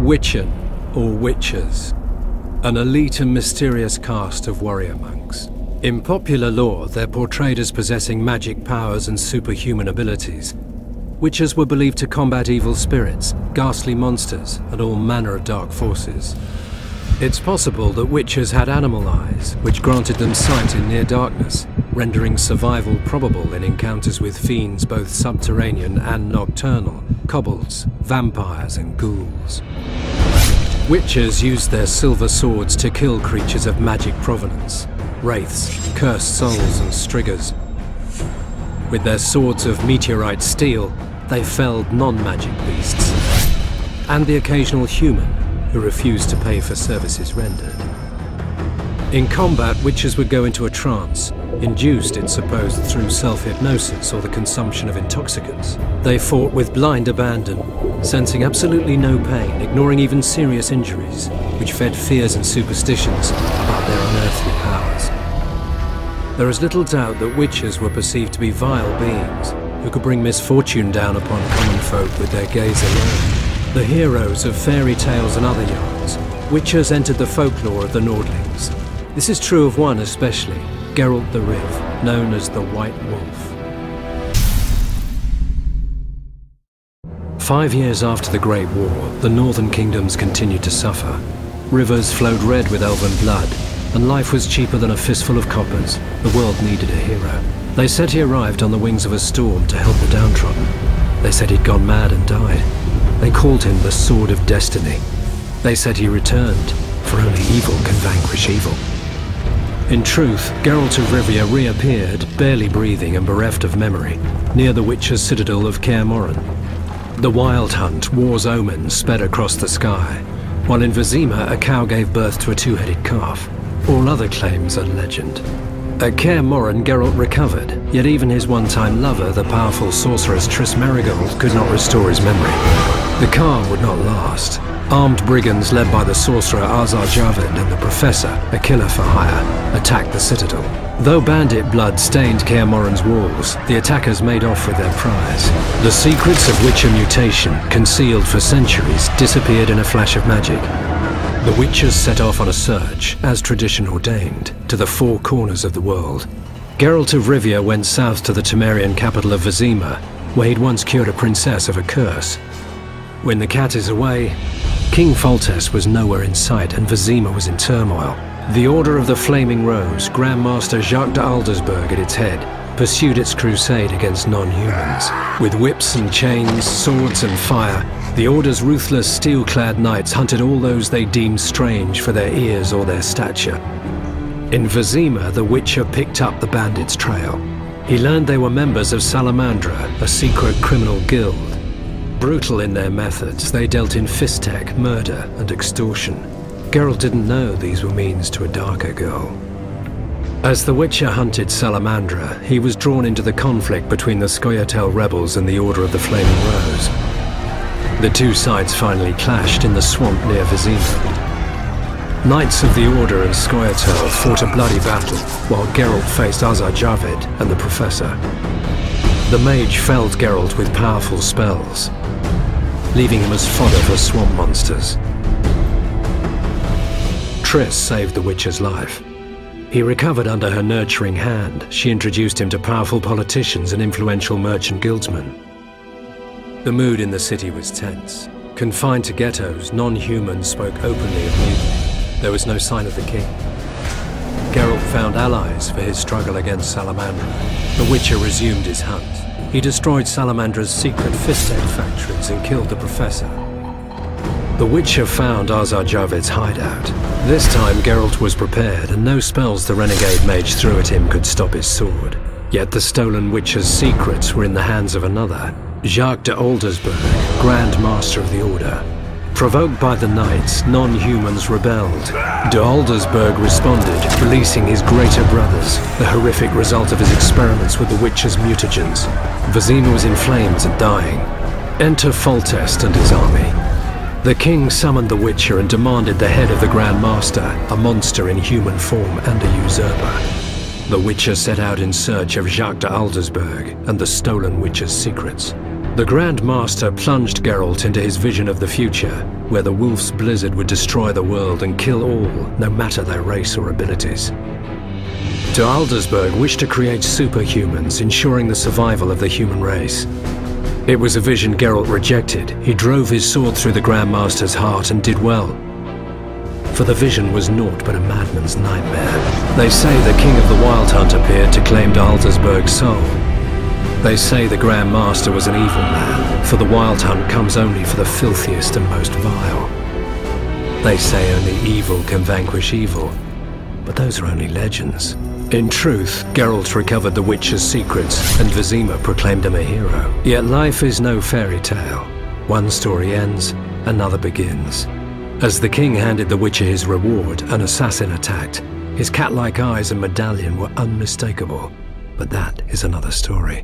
Witchen, or Witchers, an elite and mysterious caste of warrior monks. In popular lore, they're portrayed as possessing magic powers and superhuman abilities. Witchers were believed to combat evil spirits, ghastly monsters, and all manner of dark forces. It's possible that Witchers had animal eyes, which granted them sight in near darkness, rendering survival probable in encounters with fiends both subterranean and nocturnal, kobolds, vampires, and ghouls. Witchers used their silver swords to kill creatures of magic provenance, wraiths, cursed souls, and striggers. With their swords of meteorite steel, they felled non-magic beasts, and the occasional human who refused to pay for services rendered. In combat, Witchers would go into a trance, induced, it's supposed, through self-hypnosis or the consumption of intoxicants. They fought with blind abandon, sensing absolutely no pain, ignoring even serious injuries, which fed fears and superstitions about their unearthly powers. There is little doubt that Witchers were perceived to be vile beings who could bring misfortune down upon common folk with their gaze alone. The heroes of fairy tales and other yarns, Witchers entered the folklore of the Nordlings. This is true of one especially, Geralt the Riv, known as the White Wolf. 5 years after the Great War, the northern kingdoms continued to suffer. Rivers flowed red with elven blood, and life was cheaper than a fistful of coppers. The world needed a hero. They said he arrived on the wings of a storm to help the downtrodden. They said he'd gone mad and died. They called him the Sword of Destiny. They said he returned, for only evil can vanquish evil. In truth, Geralt of Rivia reappeared, barely breathing and bereft of memory, near the Witcher's citadel of Kaer Morhen. The Wild Hunt, war's omen, sped across the sky, while in Vizima a cow gave birth to a two-headed calf. All other claims are legend. At Kaer Morhen, Geralt recovered, yet even his one-time lover, the powerful sorceress Triss Merigold, could not restore his memory. The calm would not last. Armed brigands led by the sorcerer Azar Javed and the professor, a killer for hire, attacked the citadel. Though bandit blood stained Kaer Morhen's walls, the attackers made off with their prize. The secrets of Witcher mutation, concealed for centuries, disappeared in a flash of magic. The Witchers set off on a search, as tradition ordained, to the four corners of the world. Geralt of Rivia went south to the Temerian capital of Vizima, where he'd once cured a princess of a curse. When the cat is away, King Foltest was nowhere in sight and Vizima was in turmoil. The Order of the Flaming Rose, Grand Master Jacques de Aldersberg at its head, pursued its crusade against non-humans. With whips and chains, swords and fire, the Order's ruthless steel-clad knights hunted all those they deemed strange for their ears or their stature. In Vizima, the Witcher picked up the bandits' trail. He learned they were members of Salamandra, a secret criminal guild. Brutal in their methods, they dealt in fisstech, murder, and extortion. Geralt didn't know these were means to a darker goal. As the Witcher hunted Salamandra, he was drawn into the conflict between the Scoia'tael rebels and the Order of the Flaming Rose. The two sides finally clashed in the swamp near Vizima. Knights of the Order and Scoia'tael fought a bloody battle, while Geralt faced Azar Javed and the Professor. The mage felled Geralt with powerful spells, leaving him as fodder for swamp monsters. Triss saved the Witcher's life. He recovered under her nurturing hand. She introduced him to powerful politicians and influential merchant guildsmen. The mood in the city was tense. Confined to ghettos, non-humans spoke openly of mutiny. There was no sign of the king. Geralt found allies for his struggle against Salamandra. The Witcher resumed his hunt. He destroyed Salamandra's secret fisstech factories and killed the Professor. The Witcher found Azar Javed's hideout. This time Geralt was prepared, and no spells the renegade mage threw at him could stop his sword. Yet the stolen Witcher's secrets were in the hands of another, Jacques de Aldersberg, Grand Master of the Order. Provoked by the Knights, non-humans rebelled. De Aldersberg responded, releasing his greater brothers, the horrific result of his experiments with the Witcher's mutagens. Vizima was in flames and dying. Enter Foltest and his army. The king summoned the Witcher and demanded the head of the Grand Master, a monster in human form and a usurper. The Witcher set out in search of Jacques de Aldersberg and the stolen Witcher's secrets. The Grand Master plunged Geralt into his vision of the future, where the Wolf's Blizzard would destroy the world and kill all, no matter their race or abilities. De Aldersberg wished to create superhumans, ensuring the survival of the human race. It was a vision Geralt rejected. He drove his sword through the Grand Master's heart and did well. For the vision was naught but a madman's nightmare. They say the King of the Wild Hunt appeared to claim de Aldersberg's soul. They say the Grand Master was an evil man, for the Wild Hunt comes only for the filthiest and most vile. They say only evil can vanquish evil, but those are only legends. In truth, Geralt recovered the Witcher's secrets, and Vizima proclaimed him a hero. Yet life is no fairy tale. One story ends, another begins. As the king handed the Witcher his reward, an assassin attacked. His cat-like eyes and medallion were unmistakable, but that is another story.